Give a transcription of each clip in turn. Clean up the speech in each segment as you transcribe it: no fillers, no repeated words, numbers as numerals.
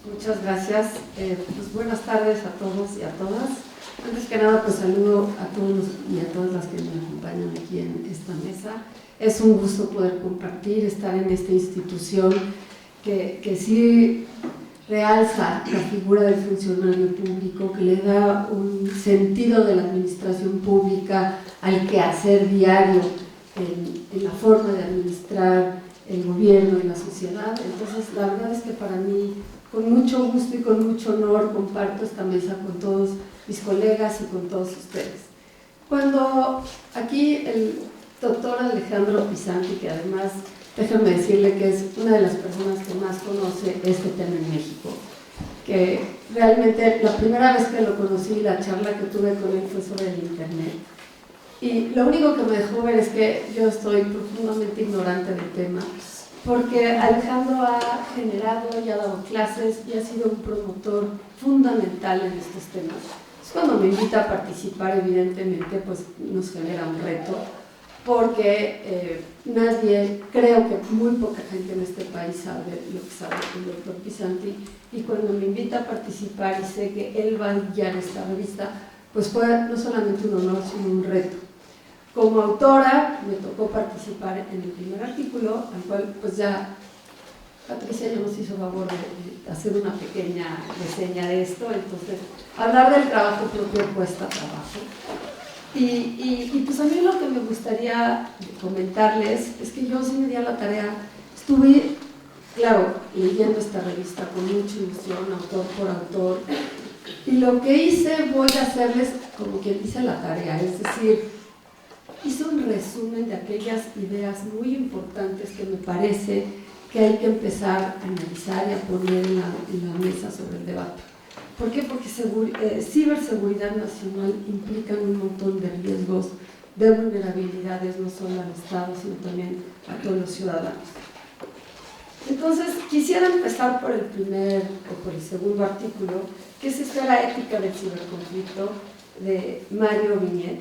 Muchas gracias. Pues buenas tardes a todos y a todas. Antes que nada, pues saludo a todos y a todas las que me acompañan aquí en esta mesa. Es un gusto poder compartir, estar en esta institución que sí realza la figura del funcionario público, que le da un sentido de la administración pública al quehacer diario en la forma de administrar el gobierno y la sociedad. Entonces, la verdad es que para mí, con mucho gusto y con mucho honor, comparto esta mesa con todos mis colegas y con todos ustedes. Cuando aquí el doctor Alejandro Pisanti, que además, déjenme decirle que es una de las personas que más conoce este tema en México, que realmente la primera vez que lo conocí, la charla que tuve con él fue sobre el internet. Y lo único que me dejó ver es que yo estoy profundamente ignorante del tema, porque Alejandro ha generado y ha dado clases y ha sido un promotor fundamental en estos temas. Cuando me invita a participar, evidentemente, pues nos genera un reto, porque nadie, creo que muy poca gente en este país sabe lo que sabe el doctor Pisanti, y cuando me invita a participar y sé que él va a guiar esta revista, pues fue no solamente un honor, sino un reto. Como autora, me tocó participar en el primer artículo, al cual pues ya Patricia ya nos hizo favor de hacer una pequeña reseña de esto. Entonces, hablar del trabajo propio cuesta trabajo. Y pues a mí lo que me gustaría comentarles es que yo sí me di a la tarea, estuve, claro, leyendo esta revista con mucha ilusión, autor por autor, y lo que hice voy a hacerles como quien dice la tarea, es decir, hice un resumen de aquellas ideas muy importantes que me parece que hay que empezar a analizar y a poner en la mesa sobre el debate. ¿Por qué? Porque ciberseguridad nacional implica un montón de riesgos, de vulnerabilidades, no solo al Estado, sino también a todos los ciudadanos. Entonces, quisiera empezar por el primer o por el segundo artículo, que es Esfera Ética del Ciberconflicto, de Mario Viñet.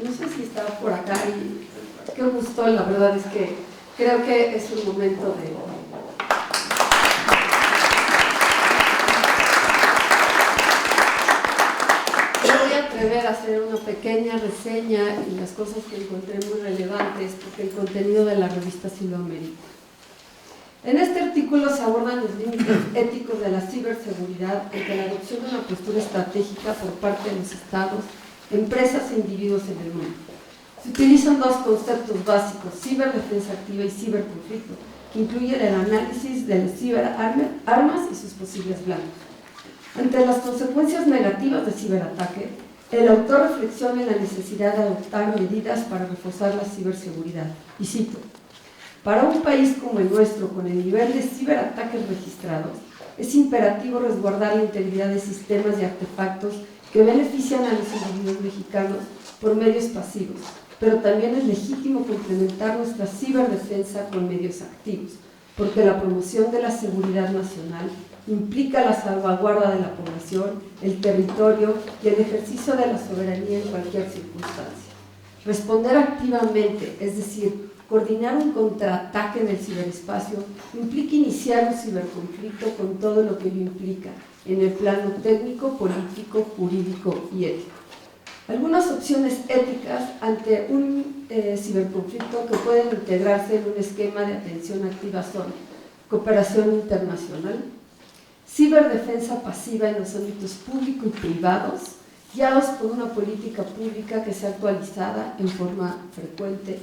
No sé si estaba por acá y qué gusto, la verdad es que creo que es un momento de... Me voy a atrever a hacer una pequeña reseña y las cosas que encontré muy relevantes, porque el contenido de la revista sí lo amerita. En este artículo se abordan los límites éticos de la ciberseguridad ante la adopción de una postura estratégica por parte de los estados, empresas e individuos en el mundo. Se utilizan dos conceptos básicos, ciberdefensa activa y ciberconflicto, que incluyen el análisis de las ciberarmas y sus posibles blancos. Ante las consecuencias negativas del ciberataque, el autor reflexiona en la necesidad de adoptar medidas para reforzar la ciberseguridad. Y cito: para un país como el nuestro, con el nivel de ciberataques registrados, es imperativo resguardar la integridad de sistemas y artefactos que benefician a los individuos mexicanos por medios pasivos, pero también es legítimo complementar nuestra ciberdefensa con medios activos, porque la promoción de la seguridad nacional implica la salvaguarda de la población, el territorio y el ejercicio de la soberanía en cualquier circunstancia. Responder activamente, es decir, coordinar un contraataque en el ciberespacio, implica iniciar un ciberconflicto con todo lo que ello implica, en el plano técnico, político, jurídico y ético. Algunas opciones éticas ante un ciberconflicto que pueden integrarse en un esquema de atención activa son cooperación internacional, ciberdefensa pasiva en los ámbitos público y privados, guiados por una política pública que sea actualizada en forma frecuente,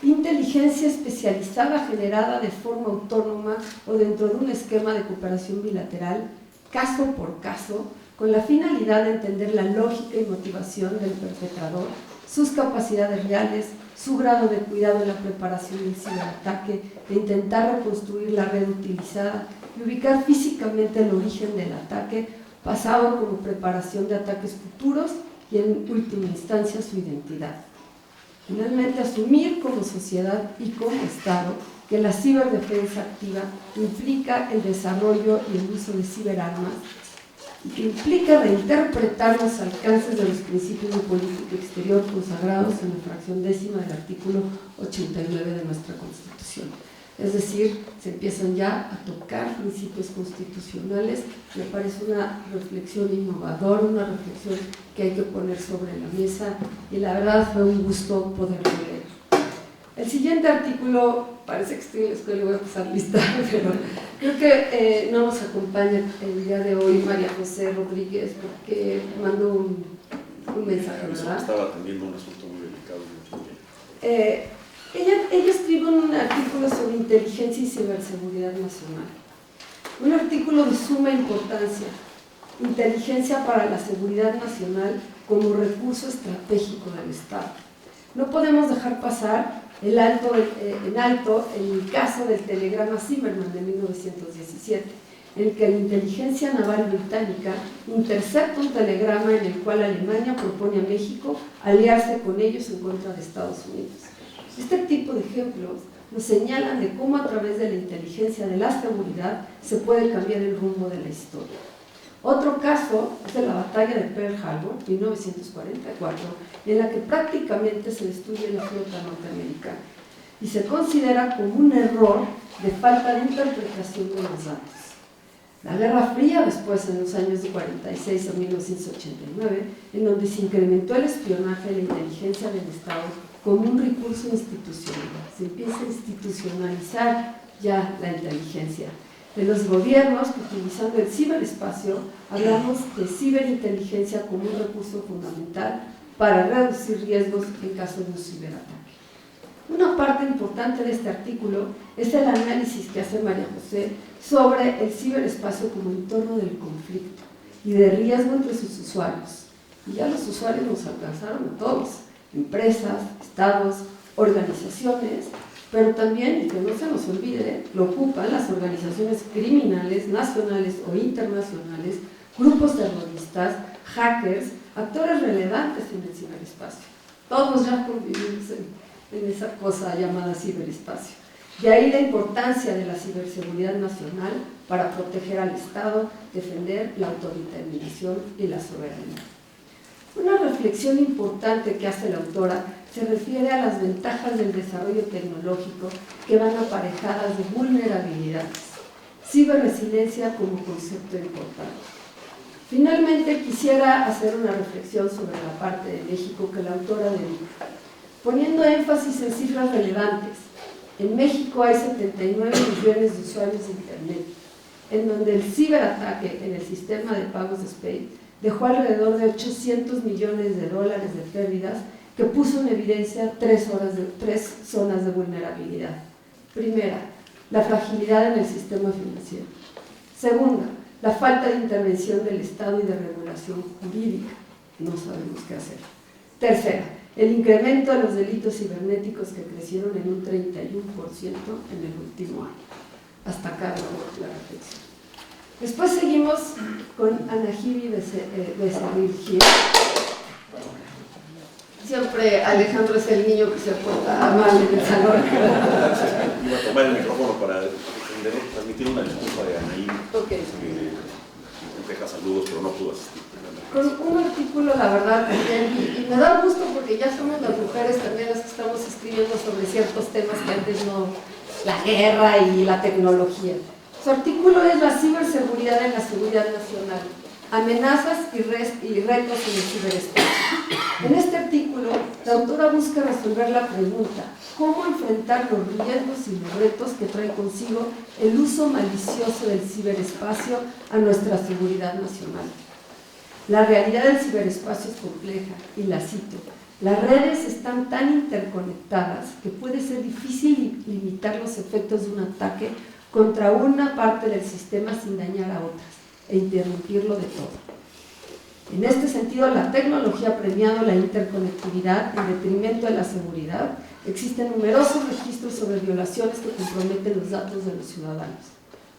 inteligencia especializada generada de forma autónoma o dentro de un esquema de cooperación bilateral, caso por caso, con la finalidad de entender la lógica y motivación del perpetrador, sus capacidades reales, su grado de cuidado en la preparación del ciberataque, de intentar reconstruir la red utilizada y ubicar físicamente el origen del ataque, pasado como preparación de ataques futuros y en última instancia su identidad. Finalmente, asumir como sociedad y como Estado que la ciberdefensa activa implica el desarrollo y el uso de ciberarmas y que implica reinterpretar los alcances de los principios de política exterior consagrados en la fracción 10ª del artículo 89 de nuestra Constitución. Es decir, se empiezan ya a tocar principios constitucionales. Me parece una reflexión innovadora, una reflexión que hay que poner sobre la mesa, y la verdad fue un gusto poderlo leer. El siguiente artículo, parece que estoy en la escuela y voy a pasar lista, pero creo que no nos acompaña el día de hoy María José Rodríguez, porque mandó un mensaje, ¿verdad? Estaba atendiendo un asunto muy delicado. Ella escribe un artículo sobre inteligencia y ciberseguridad nacional. Un artículo de suma importancia: inteligencia para la seguridad nacional como recurso estratégico del Estado. No podemos dejar pasar en alto el caso del telegrama Zimmermann de 1917, en el que la inteligencia naval británica intercepta un telegrama en el cual Alemania propone a México aliarse con ellos en contra de Estados Unidos. Este tipo de ejemplos nos señalan de cómo a través de la inteligencia de la seguridad se puede cambiar el rumbo de la historia. Otro caso es de la batalla de Pearl Harbor, 1944, en la que prácticamente se destruye la flota norteamericana y se considera como un error de falta de interpretación de los datos. La Guerra Fría, después en los años de 46 a 1989, en donde se incrementó el espionaje y la inteligencia del Estado como un recurso institucional. Se empieza a institucionalizar ya la inteligencia de los gobiernos, que utilizando el ciberespacio hablamos de ciberinteligencia como un recurso fundamental para reducir riesgos en caso de un ciberataque. Una parte importante de este artículo es el análisis que hace María José sobre el ciberespacio como entorno del conflicto y de riesgo entre sus usuarios. Y ya los usuarios nos alcanzaron a todos: empresas, estados, organizaciones, pero también, y que no se nos olvide, lo ocupan las organizaciones criminales, nacionales o internacionales, grupos terroristas, hackers, actores relevantes en el ciberespacio. Todos ya convivimos en esa cosa llamada ciberespacio. De ahí la importancia de la ciberseguridad nacional para proteger al Estado, defender la autodeterminación y la soberanía. Una reflexión importante que hace la autora se refiere a las ventajas del desarrollo tecnológico que van aparejadas de vulnerabilidades. Ciberresiliencia como concepto importante. Finalmente, quisiera hacer una reflexión sobre la parte de México que la autora dedica, poniendo énfasis en cifras relevantes. En México hay 79 millones de usuarios de Internet, en donde el ciberataque en el sistema de pagos de SPEI dejó alrededor de $800 millones de pérdidas, que puso en evidencia tres zonas de vulnerabilidad. Primera, la fragilidad en el sistema financiero. Segunda, la falta de intervención del Estado y de regulación jurídica. No sabemos qué hacer. Tercera, el incremento de los delitos cibernéticos, que crecieron en un 31% en el último año. Hasta acá la reflexión. Después seguimos con Anahibi Becerril Gil. Siempre Alejandro es el niño que se porta mal en el salón. Iba a tomar el micrófono para transmitir una disculpa de Anaí, okay, que deja saludos, pero no pudo asistir. Con un artículo, la verdad, también, y me da gusto porque ya somos las mujeres también las que estamos escribiendo sobre ciertos temas que antes no, la guerra y la tecnología. Su artículo es La ciberseguridad en la seguridad nacional, amenazas y retos en el ciberespacio. En este artículo, la autora busca resolver la pregunta: ¿cómo enfrentar los riesgos y los retos que trae consigo el uso malicioso del ciberespacio a nuestra seguridad nacional? La realidad del ciberespacio es compleja, y la cito: las redes están tan interconectadas que puede ser difícil limitar los efectos de un ataque contra una parte del sistema sin dañar a otras e interrumpirlo de todo. En este sentido, la tecnología ha premiado la interconectividad en detrimento de la seguridad. Existen numerosos registros sobre violaciones que comprometen los datos de los ciudadanos.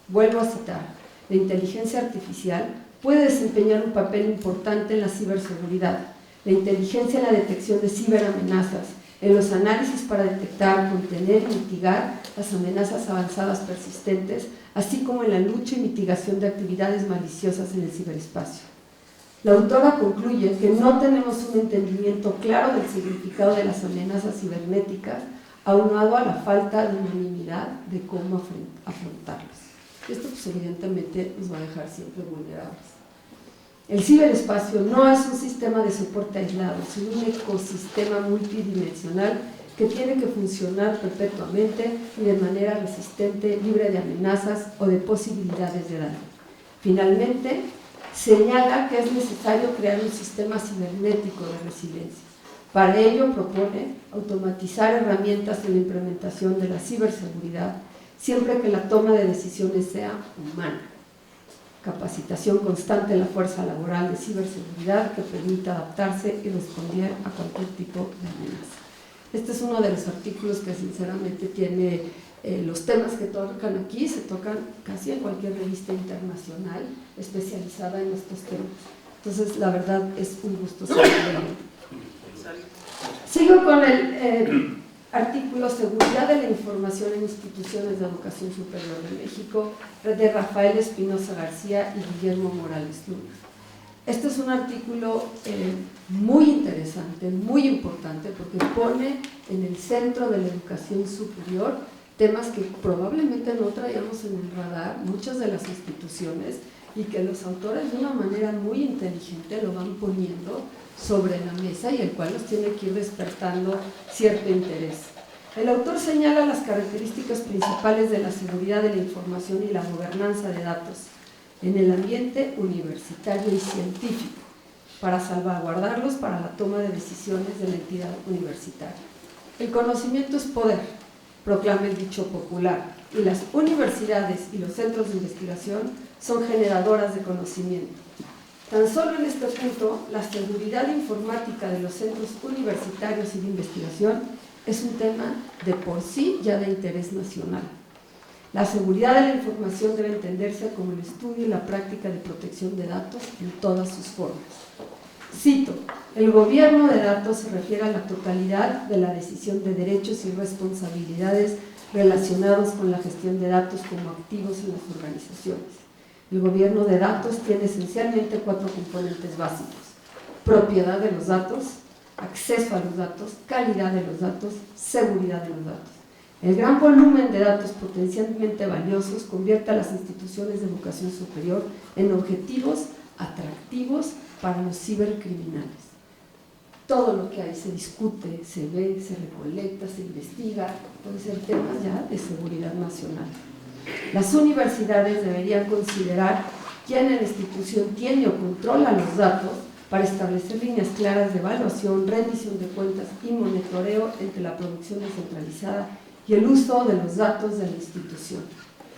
Vuelvo a citar: la inteligencia artificial puede desempeñar un papel importante en la ciberseguridad, la inteligencia en la detección de ciberamenazas, en los análisis para detectar, contener y mitigar las amenazas avanzadas persistentes, así como en la lucha y mitigación de actividades maliciosas en el ciberespacio. La autora concluye que no tenemos un entendimiento claro del significado de las amenazas cibernéticas, aunado a la falta de unanimidad de cómo afrontarlos. Esto pues evidentemente nos va a dejar siempre vulnerables. El ciberespacio no es un sistema de soporte aislado, sino un ecosistema multidimensional que tiene que funcionar perpetuamente y de manera resistente, libre de amenazas o de posibilidades de daño. Finalmente, señala que es necesario crear un sistema cibernético de resiliencia. Para ello propone automatizar herramientas en la implementación de la ciberseguridad, siempre que la toma de decisiones sea humana. Capacitación constante de la fuerza laboral de ciberseguridad que permita adaptarse y responder a cualquier tipo de amenaza. Este es uno de los artículos que sinceramente tiene los temas que tocan aquí, se tocan casi en cualquier revista internacional especializada en estos temas. Entonces, la verdad es un gusto saberlo. Sigo con el artículo Seguridad de la Información en Instituciones de Educación Superior de México, de Rafael Espinosa García y Guillermo Morales Luna. Este es un artículo muy interesante, muy importante, porque pone en el centro de la educación superior temas que probablemente no traíamos en el radar muchas de las instituciones y que los autores de una manera muy inteligente lo van poniendo sobre la mesa y el cual nos tiene que ir despertando cierto interés. El autor señala las características principales de la seguridad de la información y la gobernanza de datos en el ambiente universitario y científico, para salvaguardarlos para la toma de decisiones de la entidad universitaria. El conocimiento es poder, proclama el dicho popular, y las universidades y los centros de investigación son generadoras de conocimiento. Tan solo en este punto, la seguridad informática de los centros universitarios y de investigación es un tema de por sí ya de interés nacional. La seguridad de la información debe entenderse como el estudio y la práctica de protección de datos en todas sus formas. Cito, el gobierno de datos se refiere a la totalidad de la decisión de derechos y responsabilidades relacionados con la gestión de datos como activos en las organizaciones. El gobierno de datos tiene esencialmente 4 componentes básicos: propiedad de los datos, acceso a los datos, calidad de los datos, seguridad de los datos. El gran volumen de datos potencialmente valiosos convierte a las instituciones de educación superior en objetivos atractivos para los cibercriminales. Todo lo que hay se discute, se ve, se recolecta, se investiga, pueden ser temas ya de seguridad nacional. Las universidades deberían considerar quién en la institución tiene o controla los datos para establecer líneas claras de evaluación, rendición de cuentas y monitoreo entre la producción descentralizada y el uso de los datos de la institución.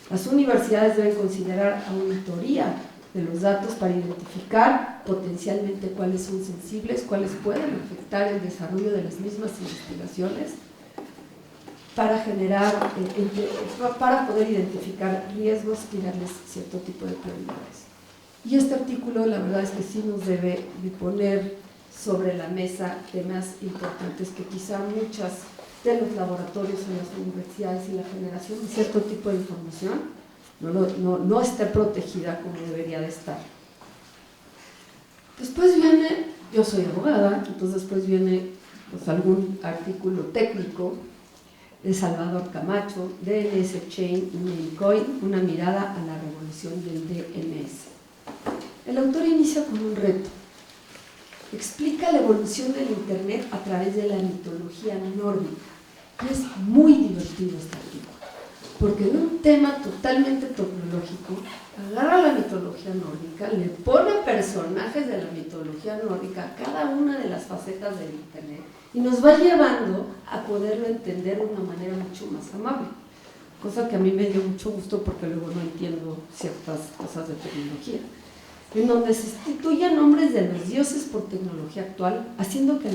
Las universidades deben considerar auditoría de los datos para identificar potencialmente cuáles son sensibles, cuáles pueden afectar el desarrollo de las mismas investigaciones, para poder identificar riesgos y darles cierto tipo de prioridades. Y este artículo, la verdad es que sí nos debe de poner sobre la mesa temas importantes que quizá muchas de los laboratorios en las universidades y la generación de cierto tipo de información no esté protegida como debería de estar. Después viene, yo soy abogada, entonces después viene pues, algún artículo técnico de Salvador Camacho, DNS Chain y Namecoin, una mirada a la revolución del DNS. El autor inicia con un reto. Explica la evolución del Internet a través de la mitología nórdica. Y es muy divertido este artículo, porque de un tema totalmente tecnológico, agarra la mitología nórdica, le pone personajes de la mitología nórdica a cada una de las facetas del Internet y nos va llevando a poderlo entender de una manera mucho más amable, cosa que a mí me dio mucho gusto porque luego no entiendo ciertas cosas de tecnología, en donde se instituyen nombres de los dioses por tecnología actual, haciendo que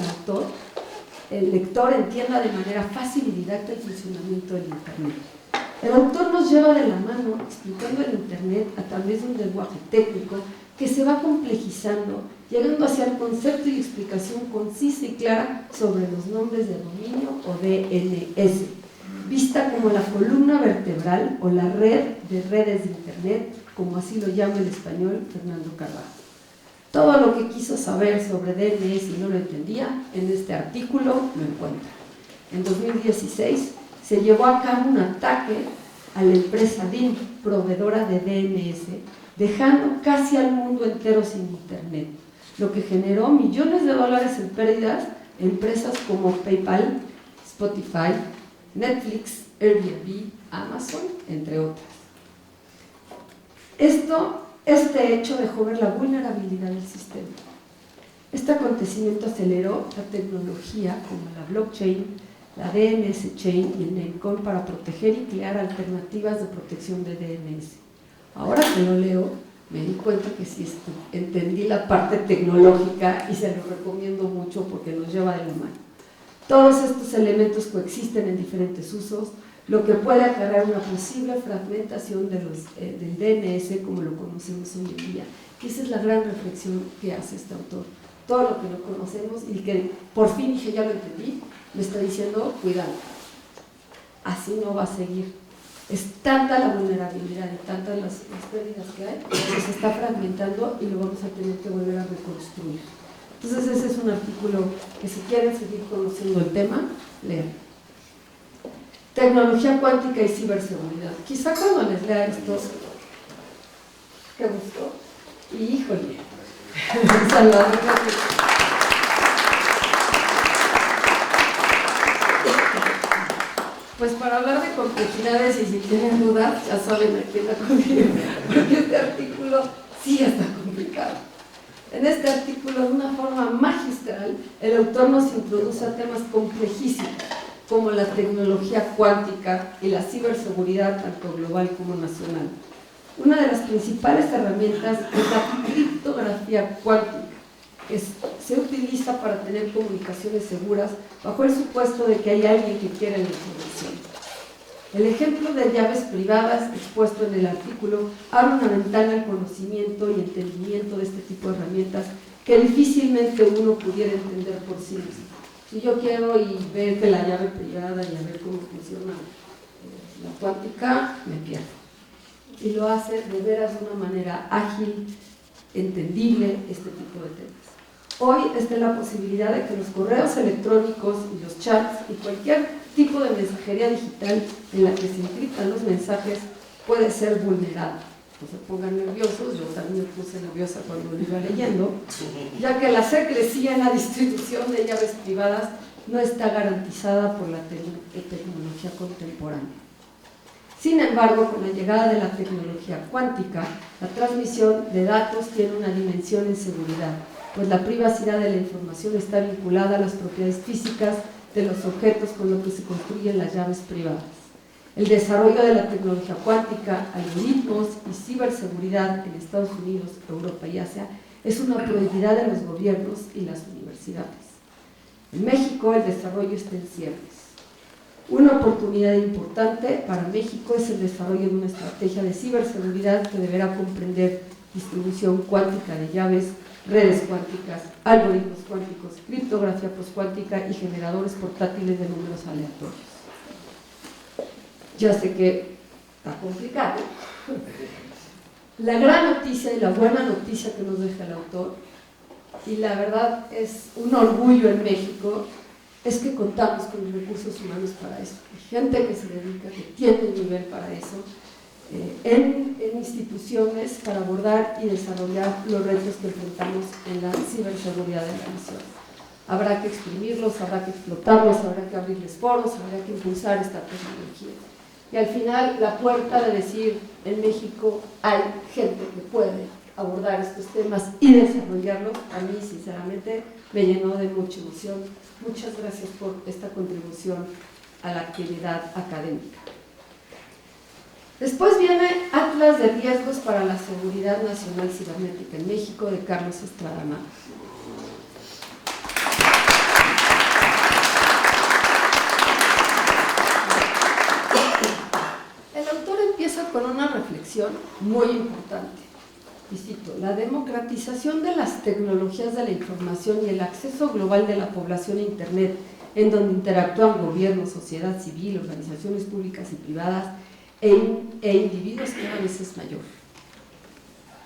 el lector entienda de manera fácil y directa el funcionamiento del Internet. El autor nos lleva de la mano explicando el Internet a través de un lenguaje técnico que se va complejizando, llegando hacia el concepto y explicación concisa y clara sobre los nombres de dominio o DNS, vista como la columna vertebral o la red de redes de Internet, como así lo llama el español Fernando Carvalho. Todo lo que quiso saber sobre DNS y no lo entendía, en este artículo lo encuentra. En 2016 se llevó a cabo un ataque a la empresa DIN, proveedora de DNS, dejando casi al mundo entero sin internet, lo que generó millones de dólares en pérdidas en empresas como PayPal, Spotify, Netflix, Airbnb, Amazon, entre otras. Este hecho dejó ver la vulnerabilidad del sistema. Este acontecimiento aceleró la tecnología como la blockchain, la DNS Chain y el Namecoin para proteger y crear alternativas de protección de DNS. Ahora que lo leo, me di cuenta que sí entendí la parte tecnológica y se lo recomiendo mucho porque nos lleva de la mano. Todos estos elementos coexisten en diferentes usos, lo que puede acarrear una posible fragmentación del DNS como lo conocemos hoy en día, que esa es la gran reflexión que hace este autor. Todo lo que lo conocemos y que por fin dije, ya lo entendí, me está diciendo, cuidado, así no va a seguir. Es tanta la vulnerabilidad y tantas las pérdidas que hay, que se está fragmentando y lo vamos a tener que volver a reconstruir. Entonces ese es un artículo que si quieren seguir conociendo el tema, lean. Tecnología cuántica y ciberseguridad. Quizá cuando les lea esto, ¿qué gustó? Y híjole, Salvador, pues para hablar de complejidades y si tienen dudas, ya saben a quién acudir, porque este artículo sí está complicado. En este artículo, de una forma magistral, el autor nos introduce a temas complejísimos, como la tecnología cuántica y la ciberseguridad, tanto global como nacional. Una de las principales herramientas es la criptografía cuántica, que se utiliza para tener comunicaciones seguras bajo el supuesto de que hay alguien que quiere la información. El ejemplo de llaves privadas expuesto en el artículo abre una ventana al conocimiento y entendimiento de este tipo de herramientas que difícilmente uno pudiera entender por sí mismo. Si yo quiero y ver que la llave privada y a ver cómo funciona la cuántica, me pierdo. Y lo hace de veras de una manera ágil, entendible, este tipo de temas. Hoy está la posibilidad de que los correos electrónicos y los chats y cualquier tipo de mensajería digital en la que se encriptan los mensajes puede ser vulnerado. No se pongan nerviosos, yo también me puse nerviosa cuando lo iba leyendo, ya que la secrecía en la distribución de llaves privadas no está garantizada por la tecnología contemporánea. Sin embargo, con la llegada de la tecnología cuántica, la transmisión de datos tiene una dimensión en seguridad, pues la privacidad de la información está vinculada a las propiedades físicas de los objetos con los que se construyen las llaves privadas. El desarrollo de la tecnología cuántica, algoritmos y ciberseguridad en Estados Unidos, Europa y Asia es una prioridad de los gobiernos y las universidades. En México el desarrollo está en ciernes. Una oportunidad importante para México es el desarrollo de una estrategia de ciberseguridad que deberá comprender distribución cuántica de llaves, redes cuánticas, algoritmos cuánticos, criptografía postcuántica y generadores portátiles de números aleatorios. Ya sé que está complicado. La gran noticia y la buena noticia que nos deja el autor, y la verdad es un orgullo en México, es que contamos con los recursos humanos para eso. Hay gente que se dedica, que tiene el nivel para eso, en instituciones para abordar y desarrollar los retos que enfrentamos en la ciberseguridad de la nación. Habrá que exprimirlos, habrá que explotarlos, habrá que abrirles foros, habrá que impulsar esta tecnología. Y al final, la puerta de decir, en México hay gente que puede abordar estos temas y desarrollarlos, a mí, sinceramente, me llenó de mucha emoción. Muchas gracias por esta contribución a la actividad académica. Después viene Atlas de Riesgos para la Seguridad Nacional Cibernética en México, de Carlos Estrada Matos. El autor empieza con una reflexión muy importante. Y cito: la democratización de las tecnologías de la información y el acceso global de la población a Internet, en donde interactúan gobiernos, sociedad civil, organizaciones públicas y privadas e individuos, cada vez es mayor.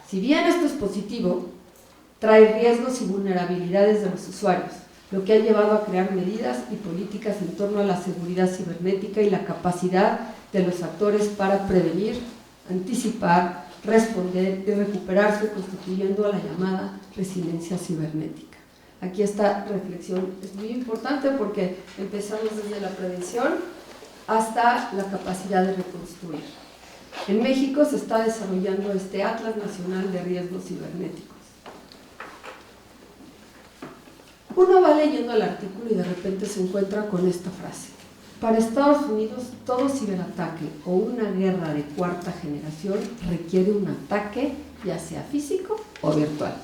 Si bien esto es positivo, trae riesgos y vulnerabilidades de los usuarios, lo que ha llevado a crear medidas y políticas en torno a la seguridad cibernética y la capacidad de los actores para prevenir, anticipar, responder y recuperarse, constituyendo a la llamada resiliencia cibernética. Aquí esta reflexión es muy importante porque empezamos desde la prevención hasta la capacidad de reconstruir. En México se está desarrollando este Atlas Nacional de Riesgos Cibernéticos. Uno va leyendo el artículo y de repente se encuentra con esta frase: para Estados Unidos, todo ciberataque o una guerra de cuarta generación requiere un ataque, ya sea físico o virtual.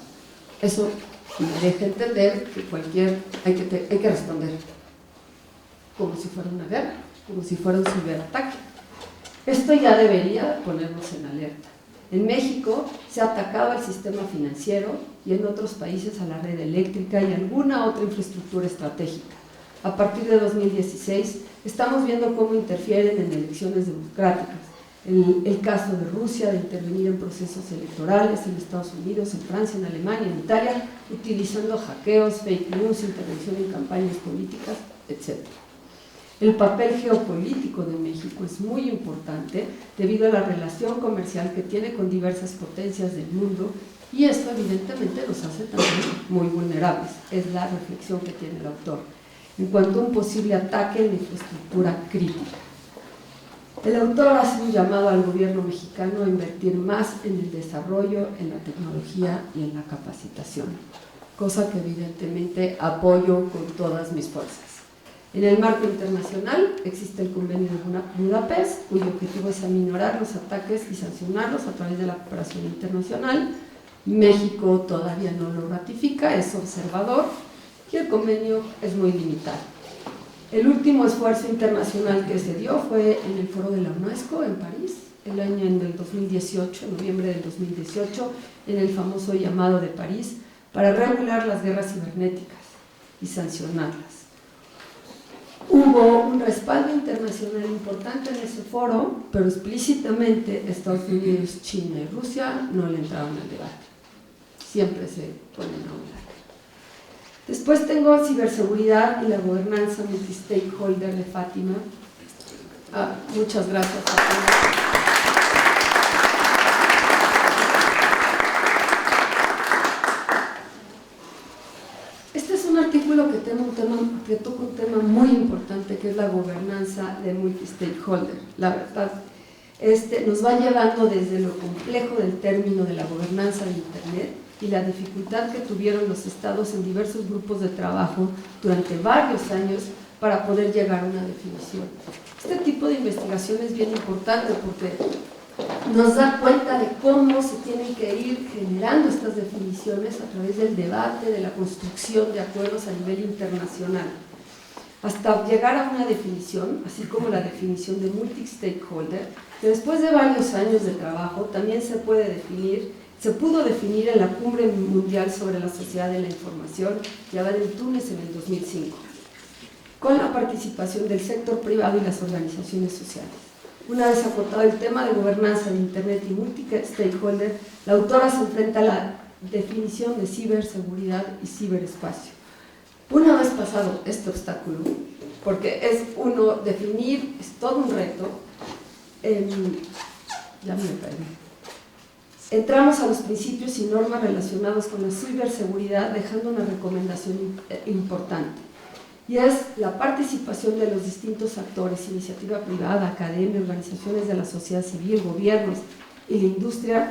Eso me deja entender que hay que responder como si fuera una guerra, como si fuera un ciberataque. Esto ya debería ponernos en alerta. En México se ha atacado al sistema financiero y en otros países a la red eléctrica y alguna otra infraestructura estratégica. A partir de 2016 estamos viendo cómo interfieren en elecciones democráticas. El caso de Rusia de intervenir en procesos electorales en Estados Unidos, en Francia, en Alemania, en Italia, utilizando hackeos, fake news, intervención en campañas políticas, etc. El papel geopolítico de México es muy importante debido a la relación comercial que tiene con diversas potencias del mundo y esto evidentemente nos hace también muy vulnerables. Es la reflexión que tiene el autor en cuanto a un posible ataque en la infraestructura crítica. El autor hace un llamado al gobierno mexicano a invertir más en el desarrollo, en la tecnología y en la capacitación, cosa que evidentemente apoyo con todas mis fuerzas. En el marco internacional existe el Convenio de Budapest, cuyo objetivo es aminorar los ataques y sancionarlos a través de la cooperación internacional. México todavía no lo ratifica, es observador y el convenio es muy limitado. El último esfuerzo internacional que se dio fue en el foro de la UNESCO en París, el año del 2018, noviembre del 2018, en el famoso llamado de París, para regular las guerras cibernéticas y sancionarlas. Hubo un respaldo internacional importante en ese foro, pero explícitamente Estados Unidos, China y Rusia no le entraron al debate. Siempre se ponen a un lado. Después tengo ciberseguridad y la gobernanza multi-stakeholder de Fátima. Muchas gracias, Fátima. Este es un artículo que toca un tema muy importante, que es la gobernanza de multi-stakeholder. La verdad, nos va llevando desde lo complejo del término de la gobernanza de Internet y la dificultad que tuvieron los estados en diversos grupos de trabajo durante varios años para poder llegar a una definición. Este tipo de investigación es bien importante porque nos da cuenta de cómo se tienen que ir generando estas definiciones a través del debate, de la construcción de acuerdos a nivel internacional, hasta llegar a una definición, así como la definición de multi-stakeholder, que después de varios años de trabajo también se pudo definir en la Cumbre Mundial sobre la Sociedad de la Información, llevada en Túnez en el 2005, con la participación del sector privado y las organizaciones sociales. Una vez acotado el tema de gobernanza de Internet y multi-stakeholder, la autora se enfrenta a la definición de ciberseguridad y ciberespacio. Una vez pasado este obstáculo, porque es todo un reto, ya me perdí. Entramos a los principios y normas relacionados con la ciberseguridad, dejando una recomendación importante, y es la participación de los distintos actores, iniciativa privada, academia, organizaciones de la sociedad civil, gobiernos y la industria,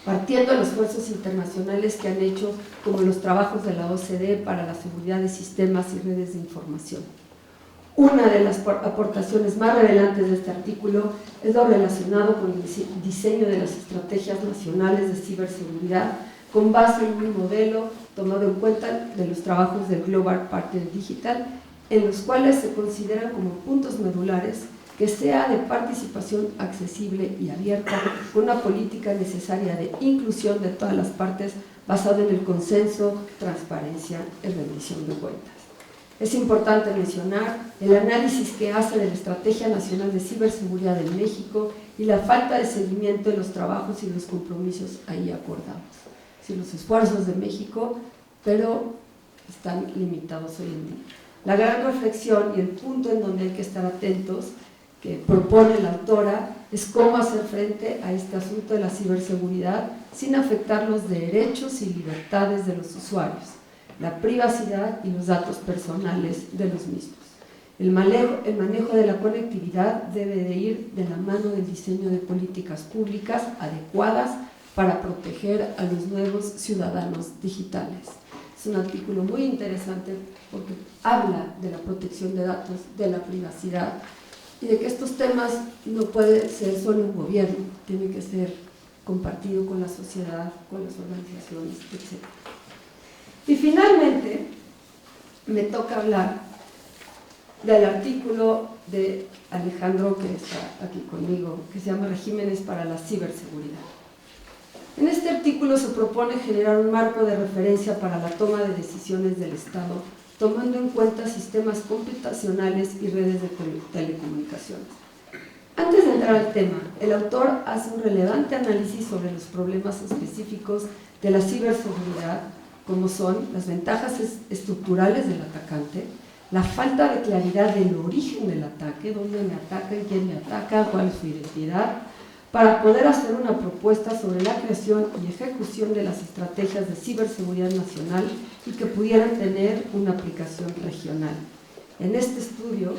partiendo de los esfuerzos internacionales que han hecho, como los trabajos de la OCDE para la seguridad de sistemas y redes de información. Una de las aportaciones más relevantes de este artículo es lo relacionado con el diseño de las estrategias nacionales de ciberseguridad con base en un modelo tomado en cuenta de los trabajos del Global Partner Digital, en los cuales se consideran como puntos medulares que sea de participación accesible y abierta, con una política necesaria de inclusión de todas las partes basada en el consenso, transparencia y rendición de cuentas. Es importante mencionar el análisis que hace de la Estrategia Nacional de Ciberseguridad en México y la falta de seguimiento de los trabajos y los compromisos ahí acordados. Sí, los esfuerzos de México, pero están limitados hoy en día. La gran reflexión y el punto en donde hay que estar atentos que propone la autora es cómo hacer frente a este asunto de la ciberseguridad sin afectar los derechos y libertades de los usuarios, la privacidad y los datos personales de los mismos. El manejo de la conectividad debe de ir de la mano del diseño de políticas públicas adecuadas para proteger a los nuevos ciudadanos digitales. Es un artículo muy interesante porque habla de la protección de datos, de la privacidad y de que estos temas no pueden ser solo un gobierno, tiene que ser compartido con la sociedad, con las organizaciones, etc. Y finalmente, me toca hablar del artículo de Alejandro, que está aquí conmigo, que se llama Regímenes para la ciberseguridad. En este artículo se propone generar un marco de referencia para la toma de decisiones del Estado, tomando en cuenta sistemas computacionales y redes de telecomunicaciones. Antes de entrar al tema, el autor hace un relevante análisis sobre los problemas específicos de la ciberseguridad, como son las ventajas estructurales del atacante, la falta de claridad del origen del ataque, dónde me atacan, quién me ataca, cuál es su identidad, para poder hacer una propuesta sobre la creación y ejecución de las estrategias de ciberseguridad nacional y que pudieran tener una aplicación regional. En este estudio,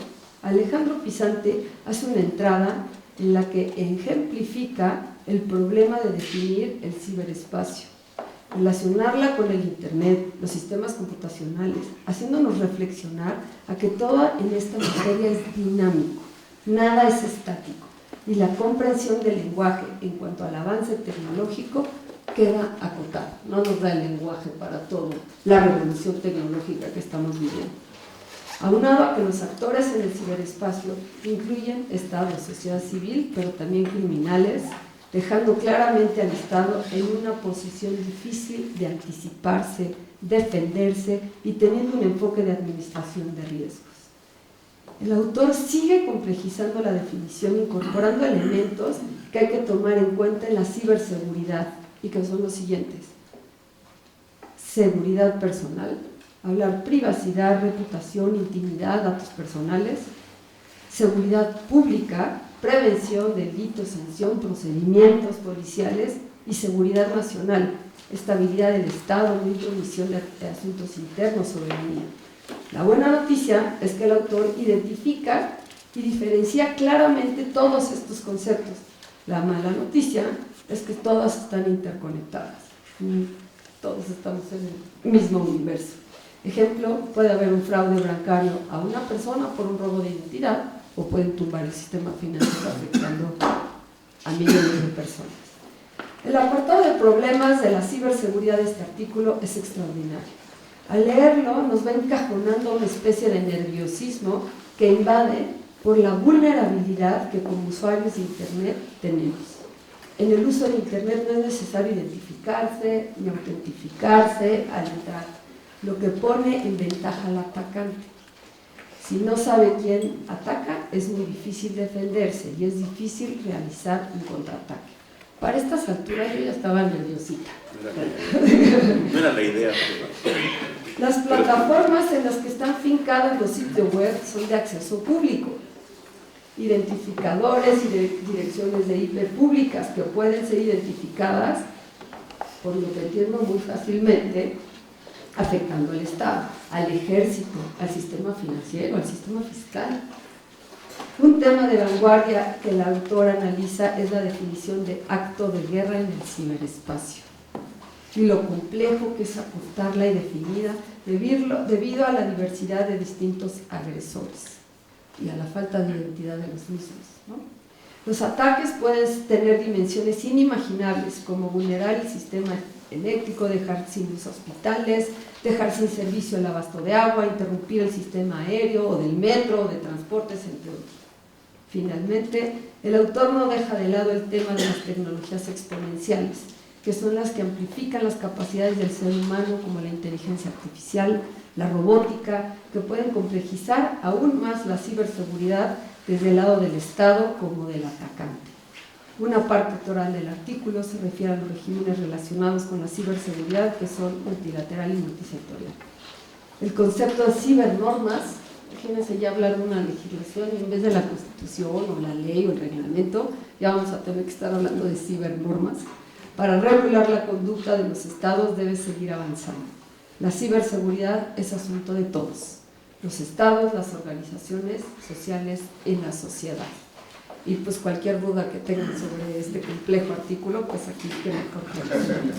Alejandro Pisante hace una entrada en la que ejemplifica el problema de definir el ciberespacio, relacionarla con el Internet, los sistemas computacionales, haciéndonos reflexionar a que todo en esta materia es dinámico, nada es estático, y la comprensión del lenguaje en cuanto al avance tecnológico queda acotada, no nos da el lenguaje para todo la revolución tecnológica que estamos viviendo. Aunado a que los actores en el ciberespacio incluyen Estado, sociedad civil, pero también criminales, dejando claramente al Estado en una posición difícil de anticiparse, defenderse y teniendo un enfoque de administración de riesgos. El autor sigue complejizando la definición, incorporando elementos que hay que tomar en cuenta en la ciberseguridad y que son los siguientes: seguridad personal, hablar privacidad, reputación, intimidad, datos personales; seguridad pública, prevención, delitos, sanción, procedimientos policiales; y seguridad nacional, estabilidad del Estado, no intromisión de asuntos internos, soberanía. La buena noticia es que el autor identifica y diferencia claramente todos estos conceptos. La mala noticia es que todas están interconectadas, todos estamos en el mismo universo. Ejemplo, puede haber un fraude bancario a una persona por un robo de identidad o pueden tumbar el sistema financiero afectando a millones de personas. El apartado de problemas de la ciberseguridad de este artículo es extraordinario. Al leerlo nos va encajonando una especie de nerviosismo que invade por la vulnerabilidad que como usuarios de Internet tenemos. En el uso de Internet no es necesario identificarse ni autentificarse al entrar, lo que pone en ventaja al atacante. Si no sabe quién ataca, es muy difícil defenderse y es difícil realizar un contraataque. Para estas alturas yo ya estaba nerviosita. No era la idea. Las plataformas en las que están fincados los sitios web son de acceso público, identificadores y direcciones de IP públicas que pueden ser identificadas, por lo que entiendo muy fácilmente, afectando al Estado, al ejército, al sistema financiero, al sistema fiscal. Un tema de vanguardia que el autor analiza es la definición de acto de guerra en el ciberespacio y lo complejo que es apuntarla y definida debido a la diversidad de distintos agresores y a la falta de identidad de los mismos, ¿no? Los ataques pueden tener dimensiones inimaginables, como vulnerar el sistema eléctrico, dejar sin luz hospitales, dejar sin servicio el abasto de agua, interrumpir el sistema aéreo o del metro o de transportes, entre otros. Finalmente, el autor no deja de lado el tema de las tecnologías exponenciales, que son las que amplifican las capacidades del ser humano, como la inteligencia artificial, la robótica, que pueden complejizar aún más la ciberseguridad desde el lado del Estado como del atacante. Una parte oral del artículo se refiere a los regímenes relacionados con la ciberseguridad, que son multilateral y multisectorial. el concepto de cibernormas. Imagínense ya hablar de una legislación y en vez de la Constitución o la ley o el reglamento, ya vamos a tener que estar hablando de cibernormas. Para regular la conducta de los estados debe seguir avanzando. La ciberseguridad es asunto de todos, los estados, las organizaciones sociales y la sociedad. Y pues cualquier duda que tengan sobre este complejo artículo, pues aquí que me corten.